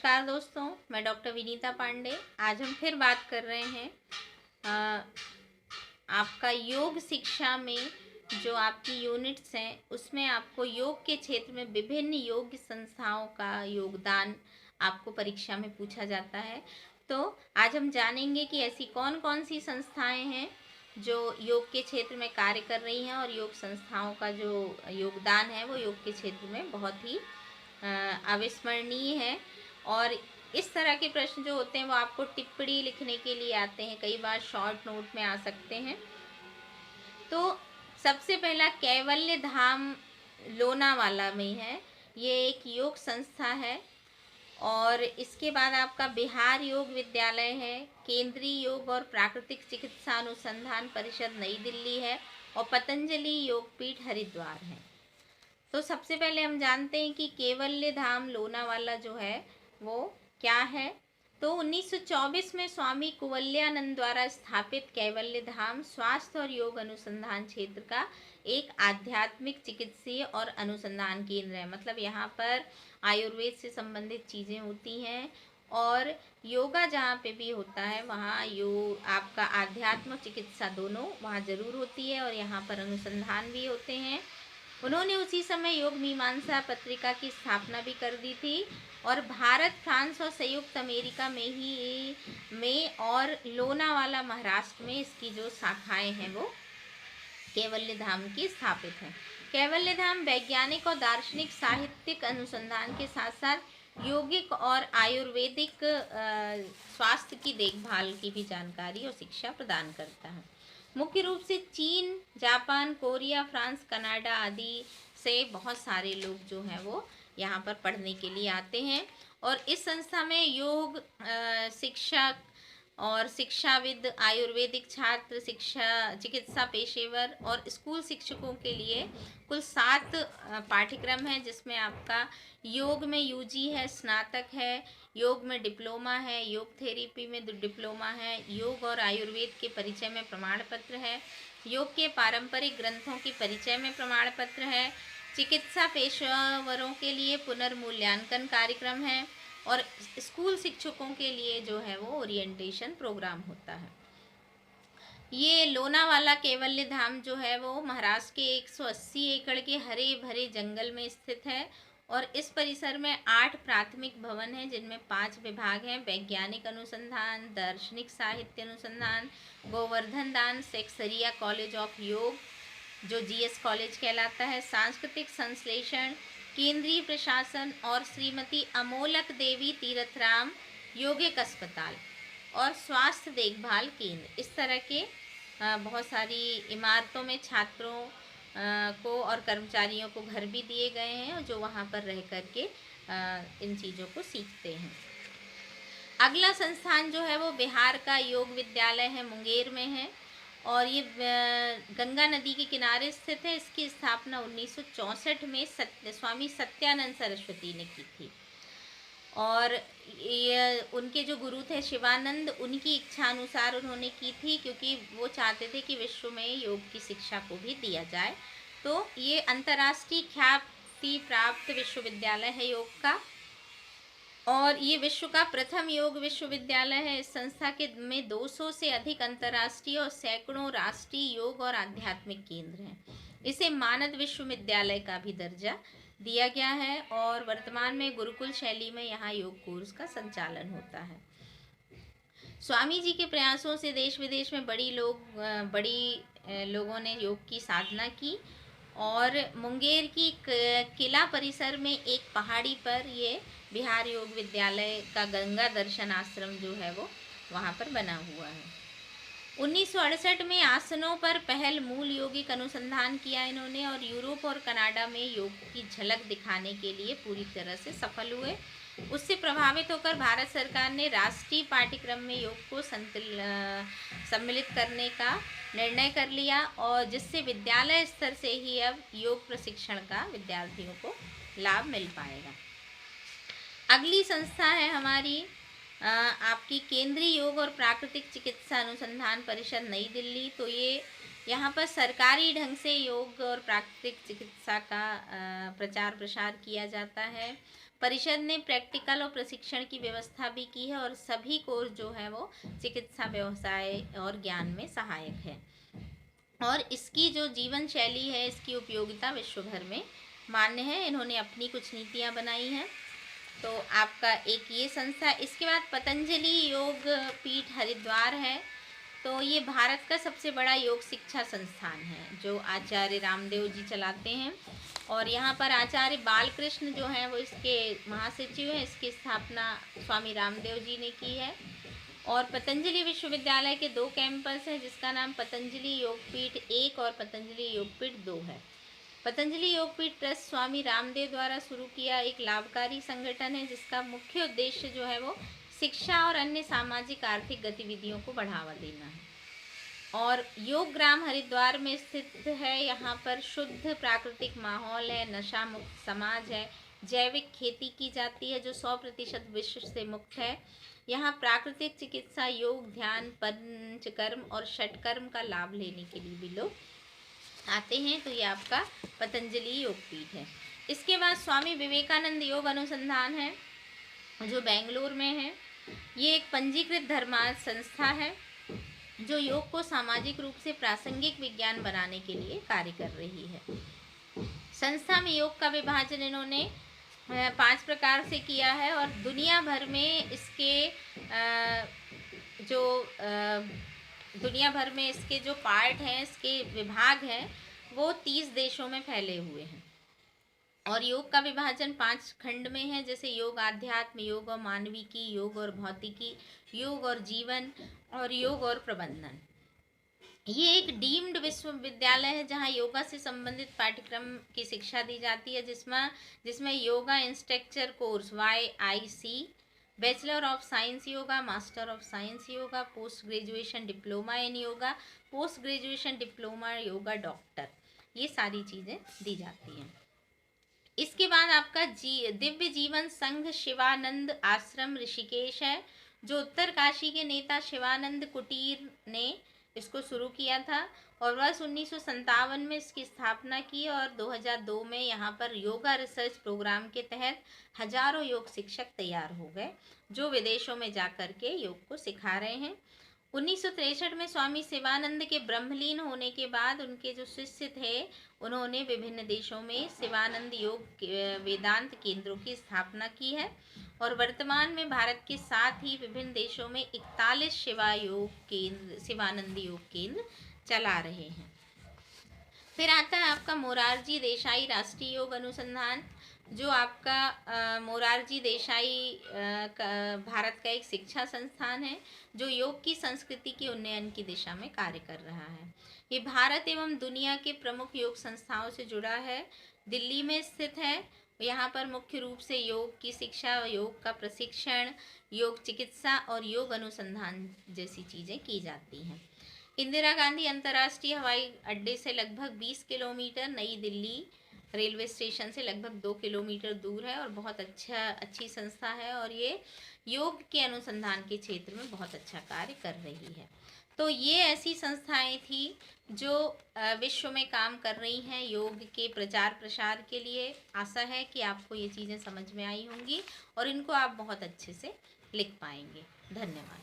नमस्कार दोस्तों, मैं डॉक्टर विनीता पांडे। आज हम फिर बात कर रहे हैं अ, आपका योग शिक्षा में जो आपकी यूनिट्स हैं उसमें आपको योग के क्षेत्र में विभिन्न योग संस्थाओं का योगदान आपको परीक्षा में पूछा जाता है। तो आज हम जानेंगे कि ऐसी कौन कौन सी संस्थाएं हैं जो योग के क्षेत्र में कार्य कर रही हैं और योग संस्थाओं का जो योगदान है वो योग के क्षेत्र में बहुत ही अविस्मरणीय है। और इस तरह के प्रश्न जो होते हैं वो आपको टिप्पणी लिखने के लिए आते हैं, कई बार शॉर्ट नोट में आ सकते हैं। तो सबसे पहला कैवल्य धाम लोनावाला में है, ये एक योग संस्था है। और इसके बाद आपका बिहार योग विद्यालय है, केंद्रीय योग और प्राकृतिक चिकित्सा अनुसंधान परिषद नई दिल्ली है और पतंजलि योगपीठ हरिद्वार है। तो सबसे पहले हम जानते हैं कि कैवल्य धाम लोनावाला जो है वो क्या है। तो 1924 में स्वामी कुवल्यानंद द्वारा स्थापित कैवल्य धाम स्वास्थ्य और योग अनुसंधान क्षेत्र का एक आध्यात्मिक चिकित्सीय और अनुसंधान केंद्र है। मतलब यहाँ पर आयुर्वेद से संबंधित चीज़ें होती हैं और योगा जहाँ पे भी होता है वहाँ आपका आध्यात्म चिकित्सा दोनों वहाँ ज़रूर होती है और यहाँ पर अनुसंधान भी होते हैं। उन्होंने उसी समय योग मीमांसा पत्रिका की स्थापना भी कर दी थी और भारत, फ्रांस और संयुक्त अमेरिका में और लोनावाला महाराष्ट्र में इसकी जो शाखाएं हैं वो कैवल्य धाम की स्थापित हैं। कैवल्य धाम वैज्ञानिक और दार्शनिक साहित्यिक अनुसंधान के साथ साथ यौगिक और आयुर्वेदिक स्वास्थ्य की देखभाल की भी जानकारी और शिक्षा प्रदान करता है। मुख्य रूप से चीन, जापान, कोरिया, फ्रांस, कनाडा आदि से बहुत सारे लोग जो हैं वो यहाँ पर पढ़ने के लिए आते हैं। और इस संस्था में योग शिक्षक और शिक्षाविद, आयुर्वेदिक छात्र, चिकित्सा पेशेवर और स्कूल शिक्षकों के लिए कुल 7 पाठ्यक्रम हैं, जिसमें आपका योग में यूजी है, स्नातक है, योग में डिप्लोमा है, योग थेरेपी में डिप्लोमा है, योग और आयुर्वेद के परिचय में प्रमाण पत्र है, योग के पारंपरिक ग्रंथों की परिचय में प्रमाण पत्र है, चिकित्सा पेशेवरों के लिए पुनर्मूल्यांकन कार्यक्रम है और स्कूल शिक्षकों के लिए जो है वो ओरिएंटेशन प्रोग्राम होता है। ये लोनावाला कैवल्य धाम जो है वो महाराष्ट्र के 180 एकड़ के हरे भरे जंगल में स्थित है और इस परिसर में 8 प्राथमिक भवन हैं, जिनमें 5 विभाग हैं: वैज्ञानिक अनुसंधान, दार्शनिक साहित्य अनुसंधान, गोवर्धन दान सेक्सरिया कॉलेज ऑफ योग जो जीएस कॉलेज कहलाता है, सांस्कृतिक संश्लेषण, केंद्रीय प्रशासन और श्रीमती अमोलक देवी तीर्थराम योगिक अस्पताल और स्वास्थ्य देखभाल केंद्र। इस तरह के बहुत सारी इमारतों में छात्रों को और कर्मचारियों को घर भी दिए गए हैं जो वहाँ पर रह कर के इन चीज़ों को सीखते हैं। अगला संस्थान जो है वो बिहार का योग विद्यालय है, मुंगेर में है और ये गंगा नदी के किनारे स्थित है। इसकी स्थापना 1964 में स्वामी सत्यानंद सरस्वती ने की थी और ये उनके जो गुरु थे शिवानंद, उनकी इच्छा अनुसार उन्होंने की थी, क्योंकि वो चाहते थे कि विश्व में योग की शिक्षा को भी दिया जाए। तो ये अंतर्राष्ट्रीय ख्याति प्राप्त विश्वविद्यालय है योग का और ये विश्व का प्रथम योग विश्वविद्यालय है। इस संस्था के में 200 से अधिक अंतर्राष्ट्रीय और सैकड़ों राष्ट्रीय योग और आध्यात्मिक केंद्र हैं। इसे मानद विश्वविद्यालय का भी दर्जा दिया गया है और वर्तमान में गुरुकुल शैली में यहाँ योग कोर्स का संचालन होता है। स्वामी जी के प्रयासों से देश विदेश में बड़ी लोगों ने योग की साधना की और मुंगेर की किला परिसर में एक पहाड़ी पर ये बिहार योग विद्यालय का गंगा दर्शन आश्रम जो है वो वहाँ पर बना हुआ है। 1968 में आसनों पर पहल मूल यौगिक अनुसंधान किया इन्होंने और यूरोप और कनाडा में योग की झलक दिखाने के लिए पूरी तरह से सफल हुए। उससे प्रभावित होकर भारत सरकार ने राष्ट्रीय पाठ्यक्रम में योग को सम्मिलित करने का निर्णय कर लिया और जिससे विद्यालय स्तर से ही अब योग प्रशिक्षण का विद्यार्थियों को लाभ मिल पाएगा। अगली संस्था है हमारी आपकी केंद्रीय योग और प्राकृतिक चिकित्सा अनुसंधान परिषद नई दिल्ली। तो ये यहाँ पर सरकारी ढंग से योग और प्राकृतिक चिकित्सा का प्रचार प्रसार किया जाता है। परिषद ने प्रैक्टिकल और प्रशिक्षण की व्यवस्था भी की है और सभी कोर्स जो है वो चिकित्सा व्यवसाय और ज्ञान में सहायक है। और इसकी जो जीवन शैली है, इसकी उपयोगिता विश्व भर में मान्य है। इन्होंने अपनी कुछ नीतियाँ बनाई हैं। तो आपका एक ये संस्था, इसके बाद पतंजलि योग पीठ हरिद्वार है। तो ये भारत का सबसे बड़ा योग शिक्षा संस्थान है जो आचार्य रामदेव जी चलाते हैं। और यहाँ पर आचार्य बालकृष्ण जो हैं वो इसके महासचिव हैं। इसकी स्थापना स्वामी रामदेव जी ने की है। और पतंजलि विश्वविद्यालय के 2 कैंपस हैं, जिसका नाम पतंजलि योगपीठ 1 और पतंजलि योगपीठ 2 है। पतंजलि योगपीठ ट्रस्ट स्वामी रामदेव द्वारा शुरू किया एक लाभकारी संगठन है, जिसका मुख्य उद्देश्य जो है वो शिक्षा और अन्य सामाजिक आर्थिक गतिविधियों को बढ़ावा देना है। और योग ग्राम हरिद्वार में स्थित है। यहाँ पर शुद्ध प्राकृतिक माहौल है, नशा मुक्त समाज है, जैविक खेती की जाती है जो 100% विश्व से मुक्त है। यहाँ प्राकृतिक चिकित्सा, योग, ध्यान, पंचकर्म और षटकर्म का लाभ लेने के लिए भी लोग आते हैं। तो ये आपका पतंजलि योगपीठ है। इसके बाद स्वामी विवेकानंद योग अनुसंधान है जो बेंगलुरु में है। ये एक पंजीकृत धर्मार्थ संस्था है जो योग को सामाजिक रूप से प्रासंगिक विज्ञान बनाने के लिए कार्य कर रही है। संस्था में योग का विभाजन इन्होंने 5 प्रकार से किया है और दुनिया भर में इसके जो पार्ट हैं, इसके विभाग हैं, वो 30 देशों में फैले हुए हैं। और योग का विभाजन 5 खंड में है, जैसे योग आध्यात्म, योग और मानविकी, योग और भौतिकी, योग और जीवन और योग और प्रबंधन। ये एक डीम्ड विश्वविद्यालय है जहाँ योगा से संबंधित पाठ्यक्रम की शिक्षा दी जाती है, जिसमें yoga instructor course YIC, bachelor of science yoga, master of science yoga, post graduation diploma in yoga, post graduation diploma yoga doctor, ये सारी चीज़ें दी जाती हैं। इसके बाद आपका दिव्य जीवन संघ शिवानंद आश्रम ऋषिकेश है, जो उत्तर काशी के नेता शिवानंद कुटीर ने इसको शुरू किया था और वर्ष 1957 में इसकी स्थापना की। और 2002 में यहाँ पर योगा रिसर्च प्रोग्राम के तहत हजारों योग शिक्षक तैयार हो गए जो विदेशों में जाकर के योग को सिखा रहे हैं। 1963 में स्वामी शिवानंद के ब्रह्मलीन होने के बाद उनके जो शिष्य थे, उन्होंने विभिन्न देशों में शिवानंद योग वेदांत केंद्रों की स्थापना की है और वर्तमान में भारत के साथ ही विभिन्न देशों में 41 शिवानंद योग केंद्र चला रहे हैं। फिर आता है आपका मोरारजी देसाई राष्ट्रीय योग अनुसंधान, जो आपका मोरारजी देसाई भारत का एक शिक्षा संस्थान है जो योग की संस्कृति के उन्नयन की दिशा में कार्य कर रहा है। ये भारत एवं दुनिया के प्रमुख योग संस्थाओं से जुड़ा है, दिल्ली में स्थित है। यहाँ पर मुख्य रूप से योग की शिक्षा, योग का प्रशिक्षण, योग चिकित्सा और योग अनुसंधान जैसी चीज़ें की जाती हैं। इंदिरा गांधी अंतर्राष्ट्रीय हवाई अड्डे से लगभग 20 किलोमीटर, नई दिल्ली रेलवे स्टेशन से लगभग 2 किलोमीटर दूर है और बहुत अच्छी संस्था है और ये योग के अनुसंधान के क्षेत्र में बहुत अच्छा कार्य कर रही है। तो ये ऐसी संस्थाएं थी जो विश्व में काम कर रही हैं योग के प्रचार प्रसार के लिए। आशा है कि आपको ये चीज़ें समझ में आई होंगी और इनको आप बहुत अच्छे से लिख पाएंगे। धन्यवाद।